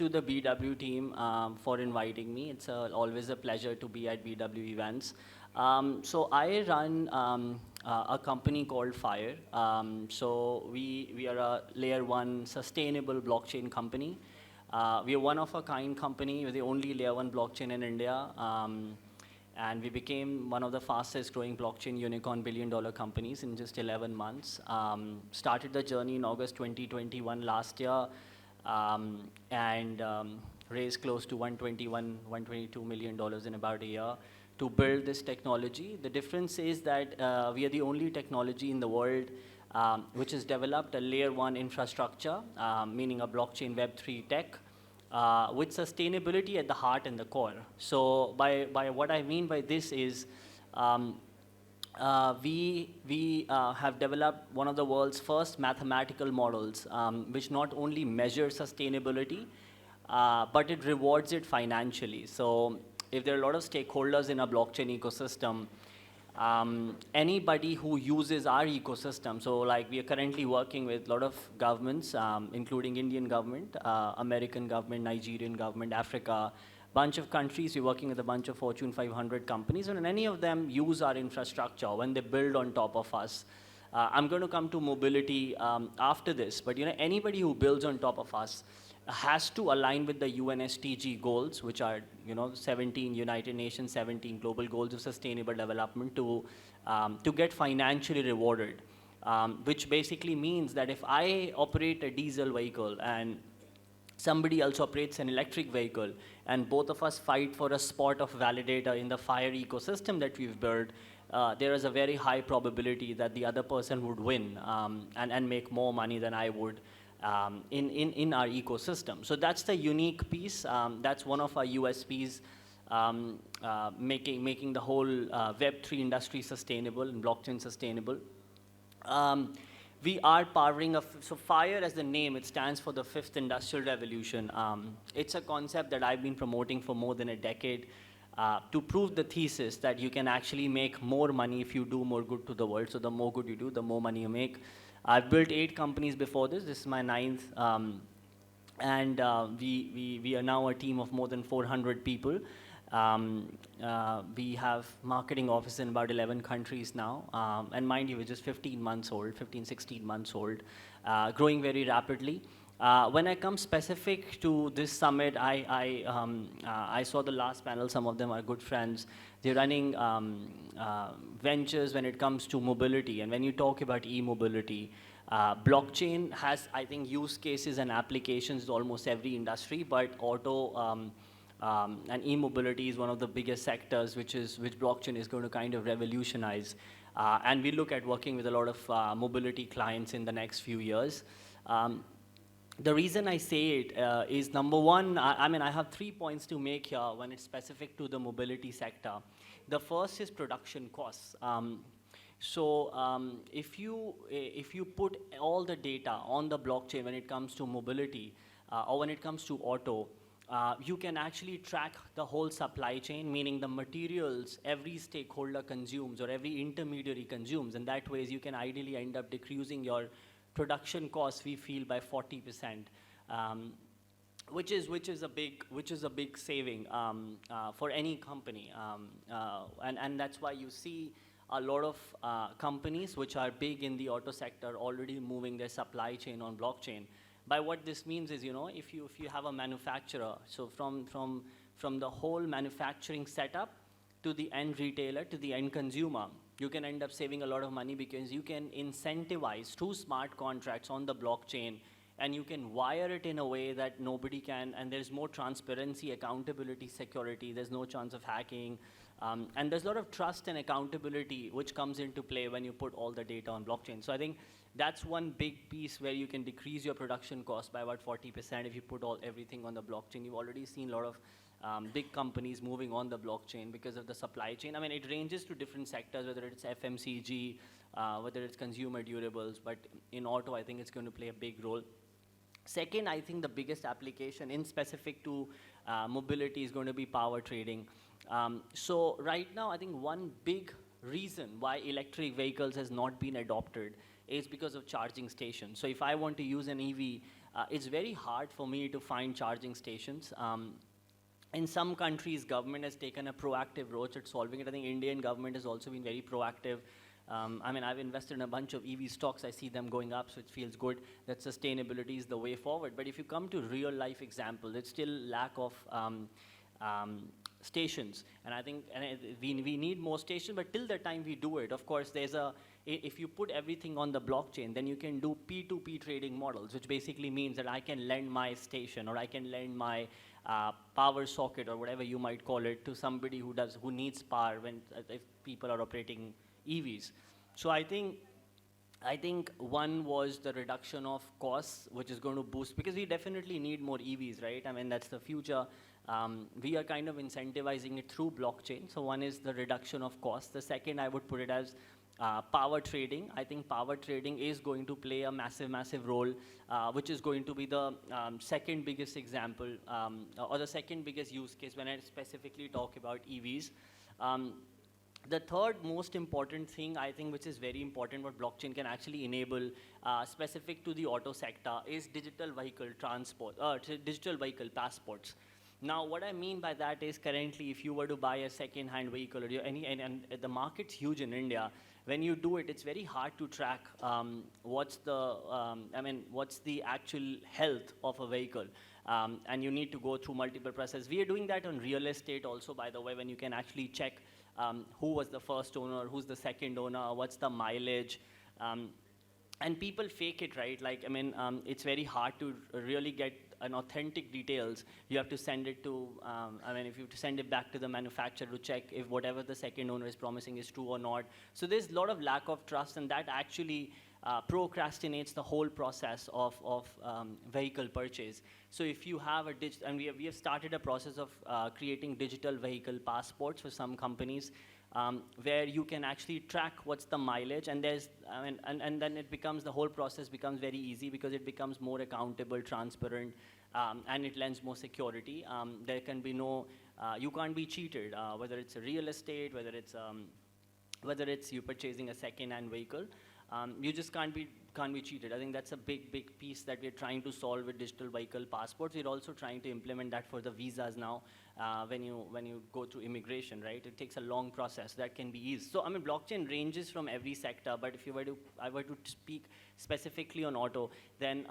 to the BW team for inviting me. It's always a pleasure to be at BW events. So I run a company called Fire. So we are a layer one sustainable blockchain company. We are one of a kind company. We're the only layer one blockchain in India. And we became one of the fastest growing blockchain unicorn billion-dollar companies in just 11 months. Started the journey in August 2021 last year, and raised close to $122 million in about a year to build this technology. The difference is that we are the only technology in the world which has developed a layer one infrastructure, meaning a blockchain Web3 tech, with sustainability at the heart and the core. So by what I mean by this is we have developed one of the world's first mathematical models, which not only measures sustainability, but it rewards it financially. So if there are a lot of stakeholders in a blockchain ecosystem, anybody who uses our ecosystem, so like we are currently working with a lot of governments, including Indian government, American government, Nigerian government, Africa, bunch of countries. We're working with a bunch of Fortune 500 companies, and any of them use our infrastructure when they build on top of us. I'm going to come to mobility after this, but anybody who builds on top of us has to align with the UN SDG goals, which are 17 United Nations, 17 global goals of sustainable development to get financially rewarded, which basically means that if I operate a diesel vehicle and somebody else operates an electric vehicle, and both of us fight for a spot of validator in the Fire ecosystem that we've built, there is a very high probability that the other person would win and make more money than I would in our ecosystem. So that's the unique piece. That's one of our USPs, making the whole Web3 industry sustainable and blockchain sustainable. We are powering so Fire, as the name, it stands for the fifth industrial revolution. It's a concept that I've been promoting for more than a decade to prove the thesis that you can actually make more money if you do more good to the world. So the more good you do, the more money you make. I've built 8 companies before this. This is my 9th. And we are now a team of more than 400 people. We have marketing offices in about 11 countries now. And mind you, we're just 15 months old, 15, 16 months old, growing very rapidly. When I come specific to this summit, I saw the last panel. Some of them are good friends. They're running ventures when it comes to mobility. And when you talk about e-mobility, blockchain has, I think, use cases and applications in almost every industry, but auto and e-mobility is one of the biggest sectors which blockchain is going to kind of revolutionize. And we look at working with a lot of mobility clients in the next few years. The reason I say it is, number one, I have 3 points to make here when it's specific to the mobility sector. The first is production costs. If you put all the data on the blockchain when it comes to mobility or when it comes to auto, you can actually track the whole supply chain, meaning the materials every stakeholder consumes or every intermediary consumes, and that way you can ideally end up decreasing your production costs, we feel, by 40%, which is a big saving for any company, and that's why you see a lot of companies which are big in the auto sector already moving their supply chain on blockchain. By what this means is, if you have a manufacturer, so from the whole manufacturing setup to the end retailer to the end consumer, you can end up saving a lot of money because you can incentivize through smart contracts on the blockchain, and you can wire it in a way that nobody can, and there's more transparency, accountability, security, there's no chance of hacking, and there's a lot of trust and accountability which comes into play when you put all the data on blockchain. So I think that's one big piece where you can decrease your production cost by about 40% if you put everything on the blockchain. You've already seen a lot of big companies moving on the blockchain because of the supply chain. It ranges to different sectors, whether it's FMCG, whether it's consumer durables, but in auto, I think it's going to play a big role. Second, I think the biggest application in specific to mobility is going to be power trading. So right now, I think one big reason why electric vehicles has not been adopted is because of charging stations. So if I want to use an EV, it's very hard for me to find charging stations. In some countries, government has taken a proactive approach at solving it. I think Indian government has also been very proactive. I mean, I've invested in a bunch of EV stocks. I see them going up, so it feels good that sustainability is the way forward. But if you come to real life example, it's still lack of stations. And I think we need more stations, but till the time we do it, of course, if you put everything on the blockchain, then you can do P2P trading models, which basically means that I can lend my station, or I can lend my power socket, or whatever you might call it, to somebody who needs power if people are operating EVs. So I think one was the reduction of costs, which is going to boost, because we definitely need more EVs, right? I mean, that's the future. We are kind of incentivizing it through blockchain. So one is the reduction of costs. The second, I would put it as power trading. I think power trading is going to play a massive, massive role, which is going to be the second biggest example, or the second biggest use case when I specifically talk about EVs. The third most important thing, I think, which is very important, what blockchain can actually enable, specific to the auto sector, is digital vehicle transport, digital vehicle passports. Now, what I mean by that is, currently, if you were to buy a second-hand vehicle, or and the market's huge in India, when you do it, it's very hard to track what's the actual health of a vehicle. And you need to go through multiple processes. We are doing that on real estate also, by the way, when you can actually check who was the first owner, who's the second owner, what's the mileage. And people fake it, right? Like, I mean, it's very hard to really get an authentic details. You have to send it to, if you have to send it back to the manufacturer to check if whatever the second owner is promising is true or not. So there's a lot of lack of trust, and that actually procrastinates the whole process of vehicle purchase. So if you have and we have started a process of creating digital vehicle passports for some companies, where you can actually track what's the mileage, and and then the whole process becomes very easy, because it becomes more accountable, transparent, and it lends more security. There can be you can't be cheated, whether it's a real estate, whether it's you purchasing a second-hand vehicle. You just can't be cheated. I think that's a big piece that we're trying to solve with digital vehicle passports. We're also trying to implement that for the visas now. When you go through immigration, right? It takes a long process. That can be eased. So I mean, blockchain ranges from every sector. But if I were to speak specifically on auto, then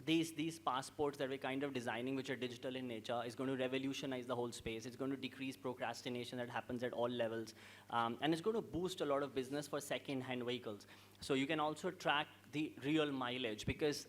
these passports that we're kind of designing, which are digital in nature, is going to revolutionize the whole space. It's going to decrease procrastination that happens at all levels. And it's going to boost a lot of business for second-hand vehicles. So you can also track the real mileage, because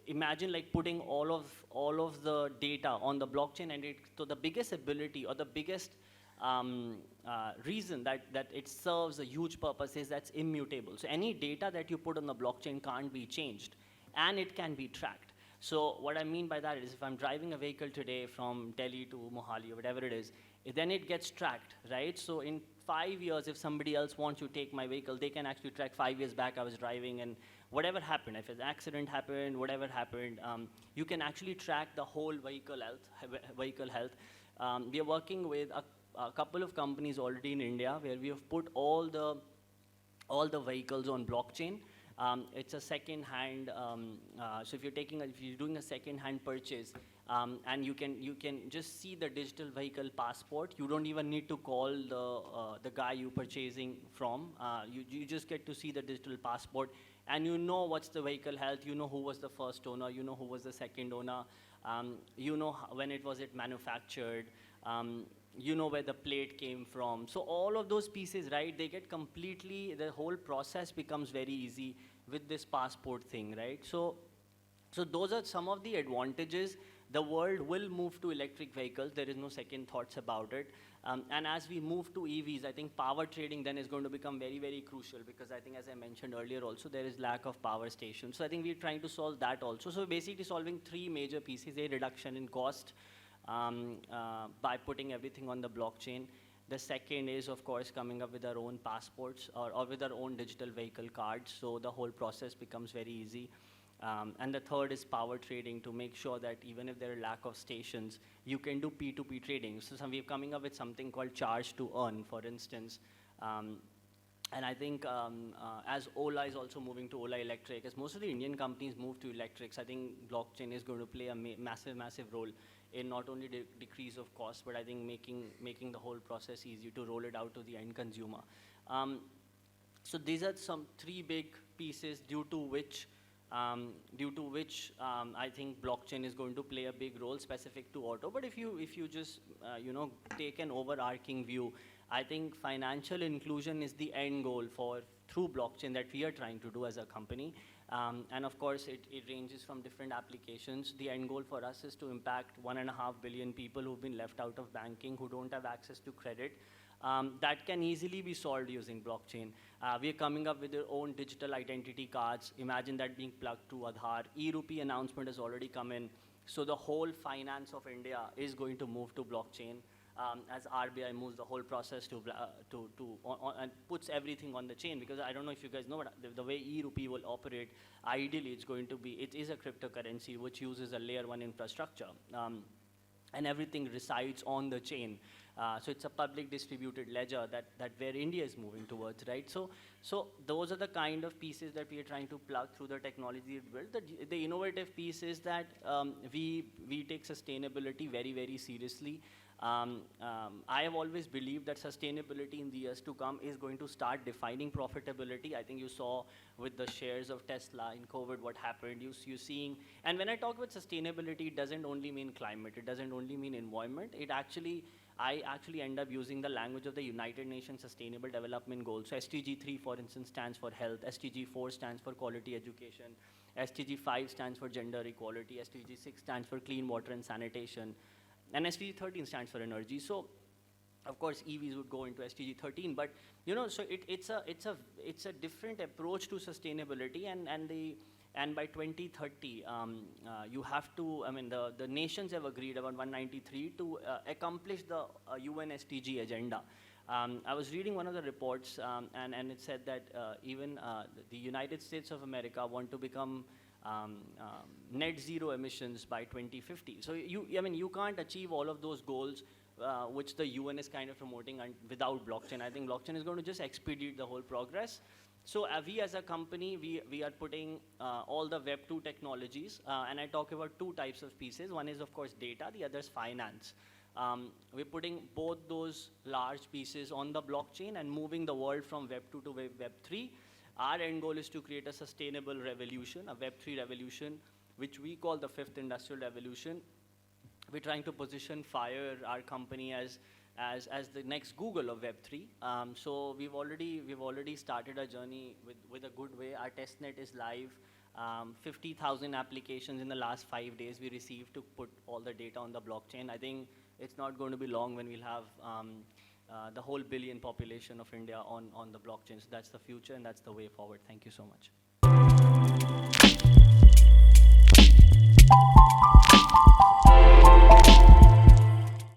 imagine like putting all of the data on the blockchain, and so the biggest ability, or the biggest reason that it serves a huge purpose is that's immutable. So any data that you put on the blockchain can't be changed, and it can be tracked. So what I mean by that is, if I'm driving a vehicle today from Delhi to Mohali, or whatever it is, then it gets tracked, right? So in 5 years, if somebody else wants to take my vehicle, they can actually track 5 years back I was driving, and whatever happened, if an accident happened, whatever happened, you can actually track the whole vehicle health. We are working with a couple of companies already in India, where we have put all the vehicles on blockchain. It's a second-hand. So if you're doing a second-hand purchase, and you can just see the digital vehicle passport. You don't even need to call the guy you're purchasing from. You just get to see the digital passport, and you know what's the vehicle health. You know who was the first owner. You know who was the second owner. You know when it manufactured. You know where the plate came from. So all of those pieces, right, they get the whole process becomes very easy with this passport thing, right? So those are some of the advantages. The world will move to electric vehicles. There is no second thoughts about it. And as we move to EVs, I think power trading then is going to become very, very crucial, because I think, as I mentioned earlier also, there is lack of power stations. So I think we're trying to solve that also. So basically solving three major pieces: a reduction in cost, by putting everything on the blockchain. The second is, of course, coming up with our own passports, or with our own digital vehicle cards, so the whole process becomes very easy. And the third is power trading, to make sure that even if there are lack of stations, you can do P2P trading. So we're coming up with something called charge to earn, for instance. And I think as Ola is also moving to Ola Electric, as most of the Indian companies move to electrics, I think blockchain is going to play a massive, massive role in not only decrease of cost, but I think making the whole process easy to roll it out to the end consumer. Um, so these are some three big pieces I think blockchain is going to play a big role specific to auto. But if you just take an overarching view, I think financial inclusion is the end goal for through blockchain that we are trying to do as a company. And of course, it ranges from different applications. The end goal for us is to impact 1.5 billion people who've been left out of banking, who don't have access to credit. That can easily be solved using blockchain. We are coming up with our own digital identity cards. Imagine that being plugged to Aadhaar. E-Rupee announcement has already come in. So the whole finance of India is going to move to blockchain as RBI moves the whole process and puts everything on the chain. Because I don't know if you guys know, but the way E-Rupee will operate, ideally it is a cryptocurrency which uses a layer 1 infrastructure. And everything resides on the chain. So it's a public distributed ledger that where India is moving towards, right? So those are the kind of pieces that we are trying to plug through the technology we built. The innovative piece is that we take sustainability very, very seriously. I have always believed that sustainability in the years to come is going to start defining profitability. I think you saw with the shares of Tesla in COVID what happened. You're seeing, and when I talk about sustainability, it doesn't only mean climate, it doesn't only mean environment. I actually end up using the language of the United Nations Sustainable Development Goals. So SDG 3, for instance, stands for health. SDG 4 stands for quality education. SDG 5 stands for gender equality. SDG 6 stands for clean water and sanitation. And SDG 13 stands for energy. So, of course, EVs would go into SDG 13, but so it's a different approach to sustainability, and by 2030, you have to. I mean, the nations have agreed about 193 to accomplish the UN SDG agenda. I was reading one of the reports, and it said that even the United States of America want to become net zero emissions by 2050. So you can't achieve all of those goals which the UN is kind of promoting without blockchain. I think blockchain is going to just expedite the whole progress. So we as a company, we are putting all the Web 2 technologies, and I talk about two types of pieces. One is, of course, data, the other is finance. We're putting both those large pieces on the blockchain and moving the world from Web 2 to Web 3. Our end goal is to create a sustainable revolution, a Web 3 revolution, which we call the fifth industrial revolution. We're trying to position FIRE, our company, as the next Google of Web 3. So we've already started a journey with a good way. Our testnet is live. 50,000 applications in the last 5 days we received to put all the data on the blockchain. I think it's not going to be long when we'll have the whole billion population of India on the blockchain. So that's the future and that's the way forward. Thank you so much.